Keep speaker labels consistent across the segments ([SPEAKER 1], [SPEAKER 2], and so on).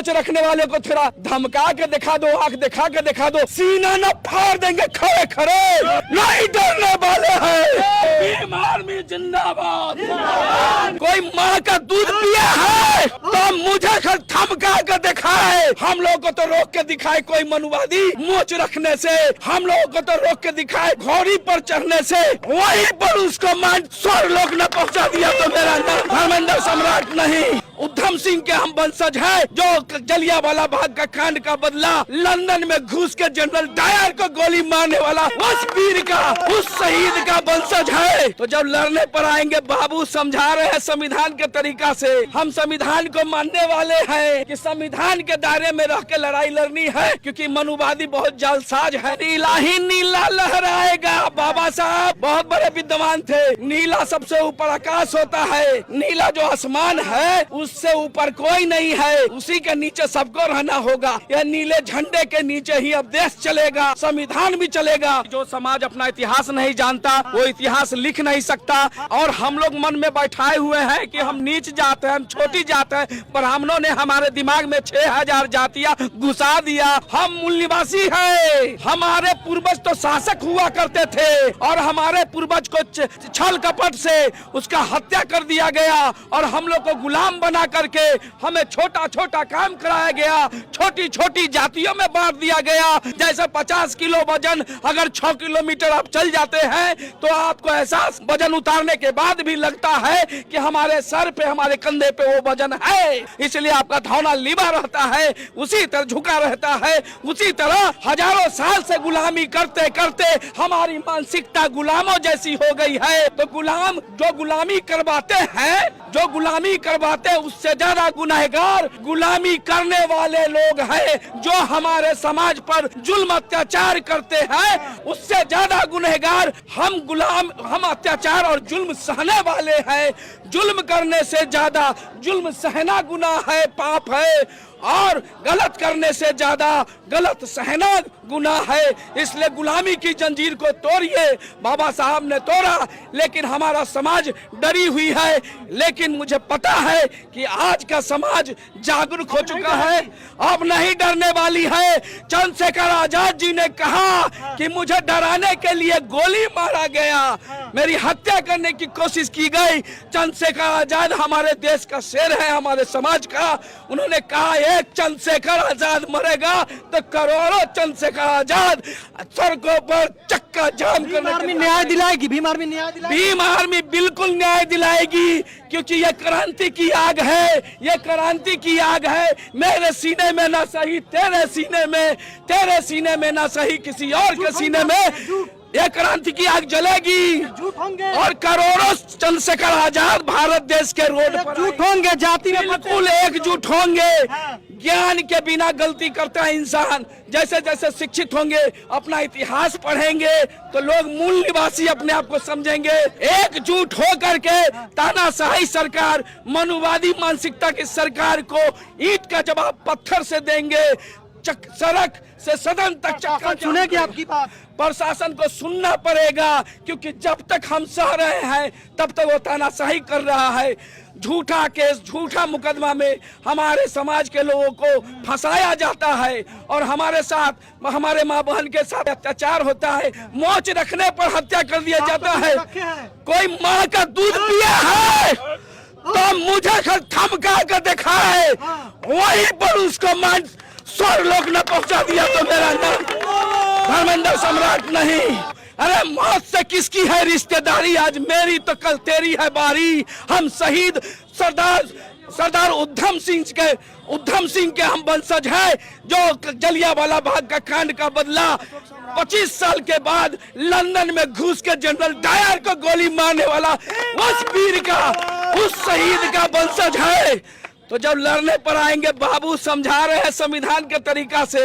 [SPEAKER 1] मोच रखने वाले को थोड़ा धमका के दिखा दो, आंख दिखा के दिखा दो, सीना न फाड़ देंगे खड़े खड़े, नहीं डरने वाले हैं। भीम आर्मी जिंदाबाद। कोई माँ का दूध पिया है तो मुझे धमका के दिखाए, हम लोग को तो रोक के दिखाए कोई मनुवादी मोच रखने से, हम लोगों को तो रोक के दिखाए घोड़ी पर चढ़ने से, वहीं पर उसको मान स्वर लोग ने पहुंचा दिया तो मेरा नाम धर्मेंद्र सम्राट नहीं, उधम सिंह के हम वंशज हैं, जो जलियांवाला बाग का कांड का बदला लंदन में घुस के जनरल डायर को गोली मारने वाला उस वीर का, उस शहीद का वंशज है। तो जब लड़ने पर आएंगे बाबू, समझा रहे हैं संविधान के तरीका से, हम संविधान को मानने वाले हैं कि संविधान के दायरे में रह के लड़ाई लड़नी है, क्योंकि मनुवादी बहुत जालसाज है। नीला ही नीला लहराएगा। बाबा साहब बहुत बड़े विद्वान थे। नीला सबसे ऊपर आकाश होता है, नीला जो आसमान है उससे ऊपर कोई नहीं है, उसी के नीचे सबको रहना होगा। यह नीले झंडे के नीचे ही अब देश चलेगा, संविधान भी चलेगा। जो समाज अपना इतिहास नहीं जानता वो इतिहास लिख नहीं सकता, और हम लोग मन में बैठाए हुए हैं कि हम नीच जाते हैं, हम छोटी जाते हैं। ब्राह्मणों ने हमारे दिमाग में 6000 जातियां घुसा दिया। हम मूल निवासी है, हमारे पूर्वज तो शासक हुआ करते थे और हमारे पूर्वज को छल कपट से उसका हत्या कर दिया गया और हम लोग को गुलाम बना करके हमें छोटा छोटा काम कराया गया, छोटी छोटी जातियों में बांट दिया गया। जैसे 50 किलो वजन अगर 6 किलोमीटर आप चल जाते हैं तो आपको एहसास वजन उतारने के बाद भी लगता है कि हमारे सर पे, हमारे कंधे पे वो वजन है, इसलिए आपका धौना लिबा रहता है, उसी तरह झुका रहता है। उसी तरह हजारों साल से गुलामी करते करते हमारी मानसिकता गुलामों जैसी हो गई है। तो गुलाम जो गुलामी करवाते हैं, जो गुलामी करवाते हैं, उससे ज्यादा गुनहगार गुलामी करने वाले लोग हैं। जो हमारे समाज पर जुल्म अत्याचार करते हैं उससे ज्यादा गुनहगार हम अत्याचार और जुल्म सहने वाले हैं। जुल्म करने से ज्यादा जुल्म सहना गुनाह है, पाप है, और गलत करने से ज्यादा गलत सहना गुनाह है। इसलिए गुलामी की जंजीर को तोड़िए। बाबा साहब ने तोड़ा, लेकिन हमारा समाज डरी हुई है। लेकिन मुझे पता है कि आज का समाज जागरूक हो चुका है, अब नहीं डरने वाली है। चंद्रशेखर आजाद जी ने कहा कि मुझे डराने के लिए गोली मारा गया, मेरी हत्या करने की कोशिश की गई। चंद्रशेखर आजाद हमारे देश का शेर है, हमारे समाज का। उन्होंने कहा एक चंद्रशेखर आजाद मरेगा तो करोड़ों चंद्रशेखर आजाद सड़कों पर चक्का जाम करने
[SPEAKER 2] न्याय दिलाएगी। भीम आर्मी न्याय दिलाएगी।
[SPEAKER 1] भीम आर्मी बिल्कुल न्याय दिलाएगी, क्योंकि ये क्रांति की आग है, ये क्रांति की आग है। मेरे सीने में ना सही तेरे सीने में, तेरे सीने में ना सही किसी और के सीने में ये क्रांति की आग जलेगी और करोड़ों चंद्रशेखर आजाद भारत देश के रोड पर
[SPEAKER 2] एकजुट होंगे, जाति में
[SPEAKER 1] बिल्कुल एकजुट होंगे। ज्ञान के बिना गलती करता है इंसान। जैसे जैसे शिक्षित होंगे, अपना इतिहास पढ़ेंगे तो लोग मूल निवासी अपने आप को समझेंगे। एकजुट होकर के तानाशाही सरकार, मनुवादी मानसिकता की सरकार को ईंट का जवाब पत्थर से देंगे। सड़क से सदन तक चक्कर
[SPEAKER 2] सुनेगी आपकी बात।
[SPEAKER 1] प्रशासन को सुनना पड़ेगा, क्योंकि जब तक हम सह रहे हैं तब तक वो तानाशाही कर रहा है। झूठा केस, झूठा मुकदमा में हमारे समाज के लोगों को फंसाया जाता है और हमारे साथ, हमारे माँ बहन के साथ अत्याचार होता है। मोच रखने पर हत्या कर दिया जाता है। कोई माँ का दूध पिया है तो मुझे धमका कर दिखाए, वहीं पर उसको मान स्वर लोग ने पहुंचा दिया तो मेरा नाम धर्मेंद्र सम्राट नहीं। अरे मौत से किसकी है रिश्तेदारी, आज मेरी तो कल तेरी है बारी। हम शहीद सरदार उधम सिंह के हम वंशज हैं, जो जलियांवाला बाग का कांड का बदला 25 साल के बाद लंदन में घुस के जनरल डायर को गोली मारने वाला उस वीर का, उस शहीद का वंशज है। तो जब लड़ने पर आएंगे बाबू, समझा रहे हैं संविधान के तरीका से,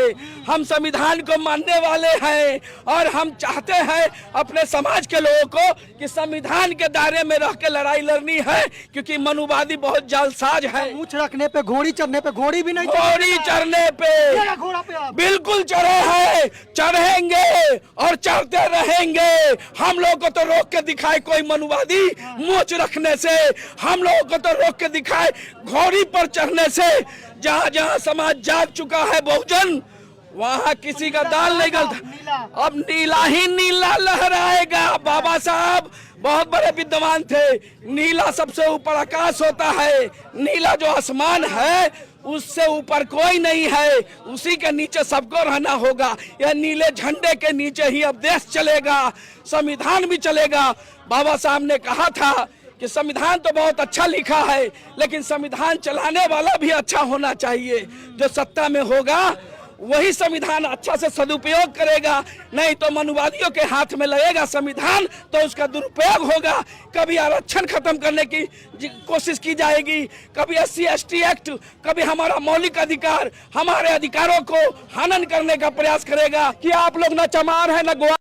[SPEAKER 1] हम संविधान को मानने वाले हैं और हम चाहते हैं अपने समाज के लोगों को कि संविधान के दायरे में रह के लड़ाई लड़नी है, क्योंकि मनुवादी बहुत जालसाज है।
[SPEAKER 2] मूछ रखने पे, घोड़ी चढ़ने पे, घोड़ी भी नहीं,
[SPEAKER 1] घोड़ी चढ़ने पे
[SPEAKER 2] घोड़ा पे
[SPEAKER 1] बिल्कुल चढ़े हैं, चढ़ेंगे और चढ़ते रहेंगे। हम लोग को तो रोक के दिखाए कोई मनुवादी मूछ रखने से, हम लोगों को तो रोक के दिखाए घोड़ी पर चढ़ने से। जहाँ जहाँ समाज जाग चुका है बहुजन, वहाँ किसी का दाल नहीं गलता। अब नीला ही नीला लहराएगा। बाबा साहब बहुत बड़े विद्वान थे। नीला सबसे ऊपर आकाश होता है, नीला जो आसमान है उससे ऊपर कोई नहीं है, उसी के नीचे सबको रहना होगा। यह नीले झंडे के नीचे ही अब देश चलेगा, संविधान भी चलेगा। बाबा साहब ने कहा था कि संविधान तो बहुत अच्छा लिखा है, लेकिन संविधान चलाने वाला भी अच्छा होना चाहिए। जो सत्ता में होगा वही संविधान अच्छा से सदुपयोग करेगा, नहीं तो मनुवादियों के हाथ में लगेगा संविधान तो उसका दुरुपयोग होगा। कभी आरक्षण खत्म करने की कोशिश की जाएगी, कभी SC/ST एक्ट, कभी हमारा मौलिक अधिकार, हमारे अधिकारों को हनन करने का प्रयास करेगा। कि आप लोग न चमार है न ग्वार